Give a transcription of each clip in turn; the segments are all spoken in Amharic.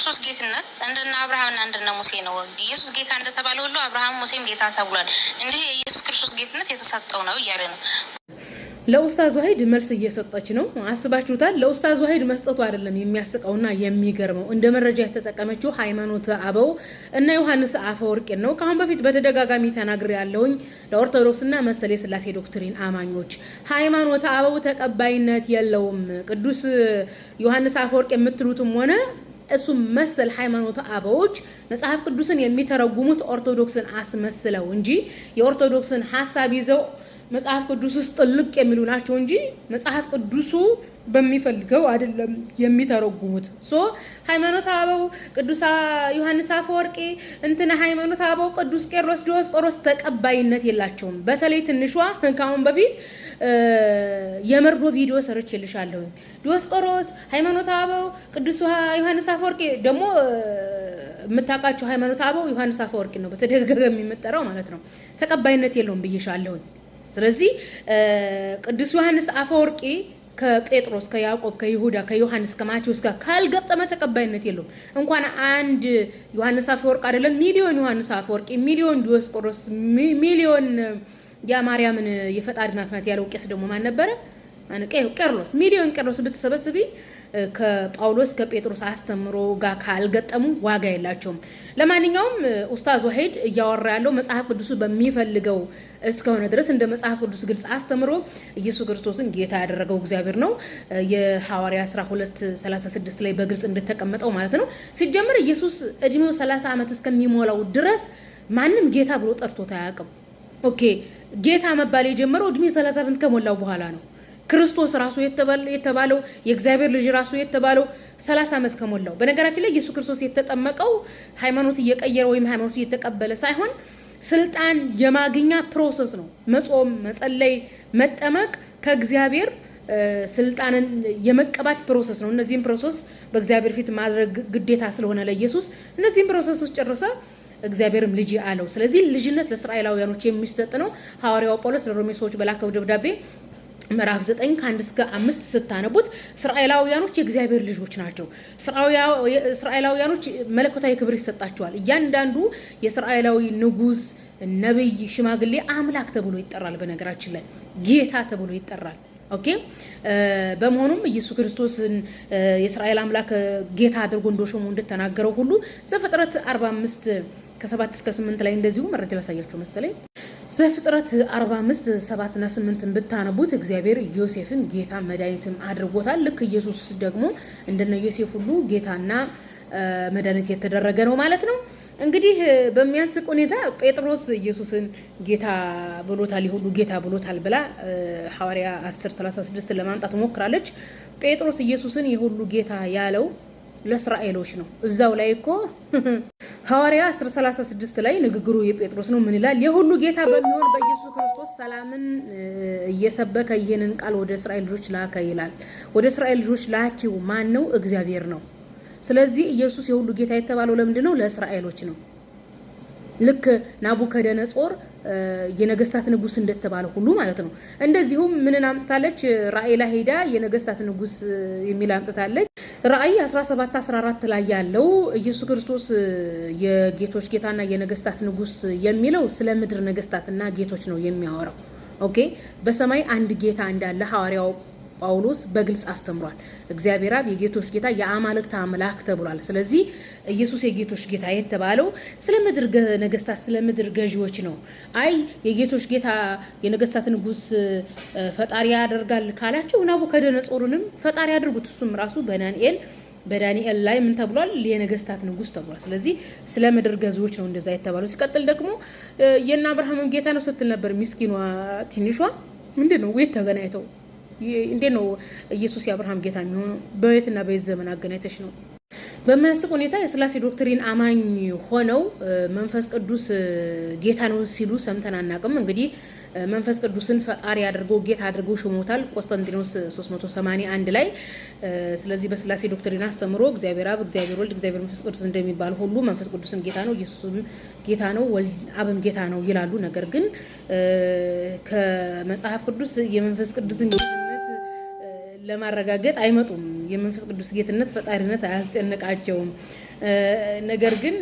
ክርስቶስ ጌትነት እንደነ አብርሃምና እንደነ ሙሴ ነው። ኢየሱስ ጌታ እንደተባለ ሁሉ አብርሃም ሙሴም ጌታ ተብሏል። እንዲሁ የኢየሱስ ክርስቶስ ጌትነት የተሰጠው ነው እያለ ነው። ለኡስታዝ ወሂድ መልስ እየሰጠች ነው። አስባችሁታል? ለኡስታዝ ወሂድ መስጠቱ አይደለም የሚያስቀውና የሚገርመው እንደ መረጃ የተጠቀመችው ሃይማኖተ አበው እና ዮሐንስ አፈወርቅ ነው። ካሁን በፊት በተደጋጋሚ ተናግሬ ያለውኝ ለኦርቶዶክስና መሰለ ስላሴ ዶክትሪን አማኞች ሃይማኖተ አበው ተቀባይነት የለውም። ቅዱስ ዮሐንስ አፈወርቅ የምትሉትም ሆነ እሱ መሰል ሃይማኖተ አበዎች መጽሐፍ ቅዱስን የሚተረጉሙት ኦርቶዶክስን አስመስለው እንጂ የኦርቶዶክስን ሐሳብ ይዘው መጽሐፍ ቅዱስ ውስጥ ጥልቅ የሚሉ ናቸው እንጂ መጽሐፍ ቅዱሱ በሚፈልገው አይደለም የሚተረጉሙት። ሃይማኖተ አበው ቅዱስ ዮሐንስ አፈወርቂ እንትና ሃይማኖተ አበው ቅዱስ ቄርሎስ ዲዮስቆሮስ ተቀባይነት የላቸውም። በተለይ ትንሿ ካሁን በፊት የመርዶ ቪዲዮ ሰርቼልሻለሁ። ዲዮስቆሮስ ሃይማኖተ አበው ቅዱስ ዮሐንስ አፈወርቂ ደግሞ የምታውቃቸው ሃይማኖተ አበው ዮሐንስ አፈወርቂ ነው በተደጋጋሚ የሚመጣው ማለት ነው። ተቀባይነት የለውም ብዬሻለሁ። ስለዚህ ቅዱስ ዮሐንስ አፈወርቂ ከጴጥሮስ ከያዕቆብ ከይሁዳ ከዮሐንስ ከማቴዎስ ጋር ካልገጠመ ተቀባይነት የለውም። እንኳን አንድ ዮሐንስ አፈወርቅ አይደለም ሚሊዮን ዮሐንስ አፈወርቂ፣ ሚሊዮን ዲዮስቆሮስ፣ ሚሊዮን ያ ማርያምን የፈጣሪ ናት ናት ያለው ቄስ ደግሞ ማን ነበረ? ቄርሎስ። ሚሊዮን ቄርሎስ ብትሰበስቢ ከጳውሎስ ከጴጥሮስ አስተምሮ ጋር ካልገጠሙ ዋጋ የላቸውም። ለማንኛውም ኡስታዝ ወሂድ እያወራ ያለው መጽሐፍ ቅዱስ በሚፈልገው እስከሆነ ድረስ እንደ መጽሐፍ ቅዱስ ግልጽ አስተምሮ ኢየሱስ ክርስቶስን ጌታ ያደረገው እግዚአብሔር ነው። የሐዋርያ 12:36 ላይ በግልጽ እንደተቀመጠው ማለት ነው። ሲጀምር ኢየሱስ እድሜው 30 ዓመት እስከሚሞላው ድረስ ማንም ጌታ ብሎ ጠርቶት አያውቅም። ኦኬ፣ ጌታ መባል የጀመረው እድሜ 30 ዓመት ከሞላው በኋላ ነው። ክርስቶስ ራሱ የተባለው የእግዚአብሔር ልጅ ራሱ የተባለው 30 ዓመት ከሞላው። በነገራችን ላይ ኢየሱስ ክርስቶስ የተጠመቀው ሃይማኖት እየቀየረ ወይም ሃይማኖት እየተቀበለ ሳይሆን ስልጣን የማግኛ ፕሮሰስ ነው። መጾም፣ መጸለይ፣ መጠመቅ ከእግዚአብሔር ስልጣንን የመቀባት ፕሮሰስ ነው። እነዚህም ፕሮሰስ በእግዚአብሔር ፊት ማድረግ ግዴታ ስለሆነ ለኢየሱስ እነዚህም ፕሮሰሶች ጨርሰ እግዚአብሔርም ልጅ አለው። ስለዚህ ልጅነት ለእስራኤላውያኖች የሚሰጥ ነው። ሐዋርያው ጳውሎስ ለሮሜ ሰዎች በላከው ደብዳቤ ምዕራፍ 9 ከ1 እስከ 5 ስታነቡት እስራኤላውያኖች የእግዚአብሔር ልጆች ናቸው። እስራኤላውያኖች መለኮታዊ ክብር ይሰጣቸዋል። እያንዳንዱ የእስራኤላዊ ንጉስ፣ ነብይ፣ ሽማግሌ አምላክ ተብሎ ይጠራል። በነገራችን ላይ ጌታ ተብሎ ይጠራል። ኦኬ። በመሆኑም ኢየሱስ ክርስቶስን የእስራኤል አምላክ ጌታ አድርጎ እንደሾመው እንደተናገረው ሁሉ ዘፍጥረት 45 ከ7 እስከ 8 ላይ እንደዚሁ መረጃ ላሳያችሁ መሰለኝ። ዘፍጥረት 45 7 እና 8 ብታነቡት እግዚአብሔር ዮሴፍን ጌታ መድኃኒትም አድርጎታል። ልክ ኢየሱስ ደግሞ እንደነ ዮሴፍ ሁሉ ጌታና መድኃኒት የተደረገ ነው ማለት ነው። እንግዲህ በሚያስቅ ሁኔታ ጴጥሮስ ኢየሱስን ጌታ ብሎታል፣ ይሁሉ ጌታ ብሎታል ብላ ሐዋርያ 10:36 ለማምጣት ሞክራለች። ጴጥሮስ ኢየሱስን የሁሉ ጌታ ያለው ለእስራኤሎች ነው። እዛው ላይ እኮ ሐዋርያ 10:36 ላይ ንግግሩ የጴጥሮስ ነው። ምን ይላል? የሁሉ ጌታ በሚሆን በኢየሱስ ክርስቶስ ሰላምን እየሰበከ ይህንን ቃል ወደ እስራኤል ልጆች ላከ ይላል። ወደ እስራኤል ልጆች ላኪው ማን ነው? እግዚአብሔር ነው። ስለዚህ ኢየሱስ የሁሉ ጌታ የተባለው ለምንድን ነው? ለእስራኤሎች ነው። ልክ ናቡከደነጾር የነገስታት ንጉስ እንደተባለ ሁሉ ማለት ነው። እንደዚሁም ምንን አምጥታለች? ራእይ ላይ ሄዳ የነገስታት ንጉስ የሚል አምጥታለች። ራእይ 17:14 ላይ ያለው ኢየሱስ ክርስቶስ የጌቶች ጌታና የነገስታት ንጉስ የሚለው ስለ ምድር ነገስታትና ጌቶች ነው የሚያወራው። ኦኬ። በሰማይ አንድ ጌታ እንዳለ ሐዋርያው ጳውሎስ በግልጽ አስተምሯል። እግዚአብሔር አብ የጌቶች ጌታ የአማልክት አምላክ ተብሏል። ስለዚህ ኢየሱስ የጌቶች ጌታ የተባለው ስለ ምድር ነገስታት ስለ ምድር ገዢዎች ነው። አይ የጌቶች ጌታ የነገስታት ንጉስ ፈጣሪ ያደርጋል ካላችሁ ናቡከደነጾርንም ፈጣሪ ያድርጉት። እሱም ራሱ በዳንኤል ላይ ምን ተብሏል? የነገስታት ንጉስ ተብሏል። ስለዚህ ስለ ምድር ገዢዎች ነው እንደዛ የተባለው። ሲቀጥል ደግሞ የእነ አብርሃምም ጌታ ነው ስትል ነበር ምስኪኗ ትንሿ። ምንድነው ወይ ተገናኝተው እንዴ ነው ኢየሱስ የአብርሃም ጌታ የሚሆነው? በየትና በየት ዘመን አገናኝተሽ ነው? በሚያስቅ ሁኔታ የስላሴ ዶክትሪን አማኝ ሆነው መንፈስ ቅዱስ ጌታ ነው ሲሉ ሰምተን አናውቅም። እንግዲህ መንፈስ ቅዱስን ፈጣሪ አድርገው ጌታ አድርገው ሾሞታል ቆስጠንጢኖስ 381 ላይ። ስለዚህ በስላሴ ዶክትሪን አስተምሮ እግዚአብሔር አብ፣ እግዚአብሔር ወልድ፣ እግዚአብሔር መንፈስ ቅዱስ እንደሚባል ሁሉ መንፈስ ቅዱስም ጌታ ነው፣ ኢየሱስም ጌታ ነው፣ ወልድ አብም ጌታ ነው ይላሉ። ነገር ግን ከመጽሐፍ ቅዱስ የመንፈስ ቅዱስን ለማረጋገጥ አይመጡም። የመንፈስ ቅዱስ ጌትነት ፈጣሪነት አያስጨንቃቸውም። ነገር ግን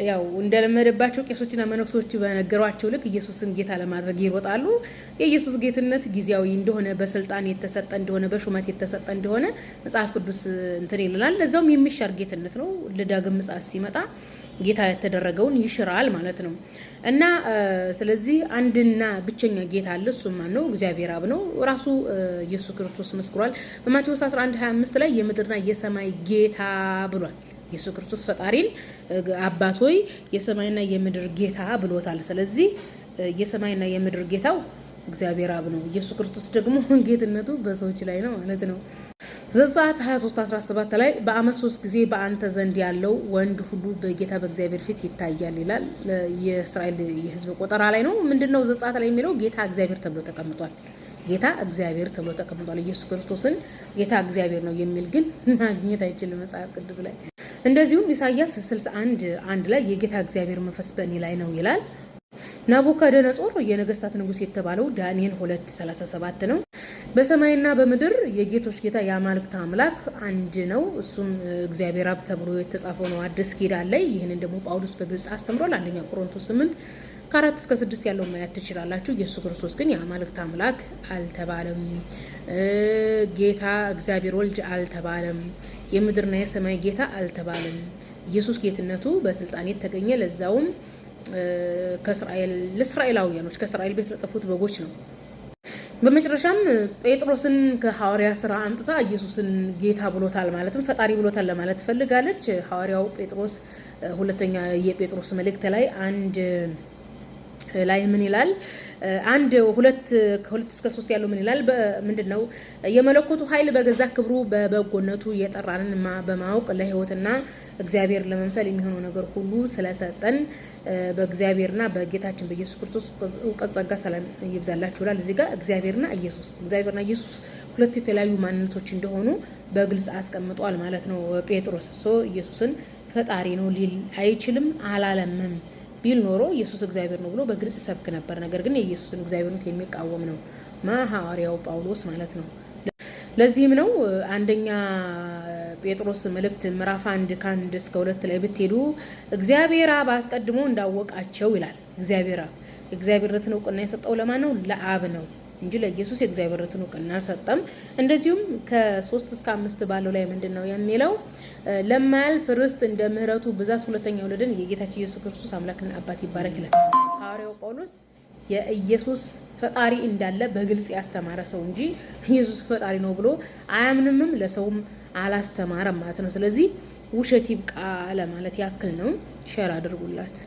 ያው እንደለመደባቸው ቄሶችና መነኩሶች በነገሯቸው ልክ ኢየሱስን ጌታ ለማድረግ ይሮጣሉ። የኢየሱስ ጌትነት ጊዜያዊ እንደሆነ፣ በስልጣን የተሰጠ እንደሆነ፣ በሹመት የተሰጠ እንደሆነ መጽሐፍ ቅዱስ እንትን ይልናል። ለዛውም የሚሻር ጌትነት ነው። ለዳግም ምጽአት ሲመጣ ጌታ የተደረገውን ይሽራል ማለት ነው። እና ስለዚህ አንድና ብቸኛ ጌታ አለ። እሱም ማን ነው? እግዚአብሔር አብ ነው። ራሱ ኢየሱስ ክርስቶስ መስክሯል። በማቴዎስ 11:25 ላይ የምድርና የሰማይ ጌታ ብሏል። ኢየሱስ ክርስቶስ ፈጣሪን አባት ሆይ የሰማይና የምድር ጌታ ብሎታል። ስለዚህ የሰማይና የምድር ጌታው እግዚአብሔር አብ ነው። ኢየሱስ ክርስቶስ ደግሞ ጌትነቱ በሰዎች ላይ ነው ማለት ነው። ዘጸአት 23:17 ላይ በዓመት 3 ጊዜ በአንተ ዘንድ ያለው ወንድ ሁሉ በጌታ በእግዚአብሔር ፊት ይታያል ይላል። የእስራኤል የሕዝብ ቆጠራ ላይ ነው። ምንድነው ዘጸአት ላይ የሚለው? ጌታ እግዚአብሔር ተብሎ ተቀምጧል። ጌታ እግዚአብሔር ተብሎ ተቀምጧል። ኢየሱስ ክርስቶስን ጌታ እግዚአብሔር ነው የሚል ግን ማግኘት አይችልም መጽሐፍ ቅዱስ ላይ። እንደዚሁም ኢሳይያስ 61:1 ላይ የጌታ እግዚአብሔር መንፈስ በእኔ ላይ ነው ይላል። ናቡከደነጾር የነገስታት ንጉስ የተባለው ዳንኤል 2:37 ነው። በሰማይና በምድር የጌቶች ጌታ የአማልክት አምላክ አንድ ነው፣ እሱም እግዚአብሔር አብ ተብሎ የተጻፈው ነው አዲስ ኪዳን ላይ። ይህንን ደግሞ ጳውሎስ በግልጽ አስተምሯል። አንደኛ ቆሮንቶስ 8:4-6 ያለው ማየት ትችላላችሁ። ኢየሱስ ክርስቶስ ግን የአማልክት አምላክ አልተባለም። ጌታ እግዚአብሔር ወልድ አልተባለም። የምድርና የሰማይ ጌታ አልተባለም። ኢየሱስ ጌትነቱ በስልጣን የተገኘ ለዛውም ለእስራኤላውያኖች ከእስራኤል ቤት ለጠፉት በጎች ነው። በመጨረሻም ጴጥሮስን ከሐዋርያ ስራ አምጥታ ኢየሱስን ጌታ ብሎታል ማለትም ፈጣሪ ብሎታል ለማለት ፈልጋለች። ሐዋርያው ጴጥሮስ ሁለተኛ የጴጥሮስ መልእክት ላይ ምን ይላል? 2:2-3 ያለው ምን ይላል? ምንድነው? የመለኮቱ ኃይል በገዛ ክብሩ በበጎነቱ የጠራንን በማወቅ ለሕይወትና እግዚአብሔር ለመምሰል የሚሆነው ነገር ሁሉ ስለሰጠን በእግዚአብሔርና በጌታችን በኢየሱስ ክርስቶስ እውቀት ጸጋ ሰላም ይብዛላችሁ ይላል። እዚህ ጋር እግዚአብሔርና ኢየሱስ ሁለት የተለያዩ ማንነቶች እንደሆኑ በግልጽ አስቀምጧል ማለት ነው ጴጥሮስ። ኢየሱስን ፈጣሪ ነው ሊል አይችልም አላለምም። ቢል ኖሮ ኢየሱስ እግዚአብሔር ነው ብሎ በግልጽ ሰብክ ነበር። ነገር ግን የኢየሱስን እግዚአብሔርነት የሚቃወም ነው ሐዋርያው ጳውሎስ ማለት ነው። ለዚህም ነው አንደኛ ጴጥሮስ መልእክት ምዕራፍ 1:1-2 ላይ ብትሄዱ እግዚአብሔር አብ አስቀድሞ እንዳወቃቸው ይላል። እግዚአብሔር አብ እግዚአብሔርነትን እውቅና የሰጠው ለማን ነው? ለአብ ነው እንጂ ለኢየሱስ የእግዚአብሔርነትን እውቅና አልሰጠም። እንደዚሁም ከ3-5 ባለው ላይ ምንድነው የሚለው? ለማያልፍ ርስት እንደ ምሕረቱ ብዛት ሁለተኛ ወለደን የጌታችን ኢየሱስ ክርስቶስ አምላክና አባት ይባረክ ይላል። ሐዋርያው ጳውሎስ የኢየሱስ ፈጣሪ እንዳለ በግልጽ ያስተማረ ሰው እንጂ ኢየሱስ ፈጣሪ ነው ብሎ አያምንምም፣ ለሰውም አላስተማረም ማለት ነው። ስለዚህ ውሸት ይብቃ ለማለት ያክል ነው። ሼር አድርጉላት።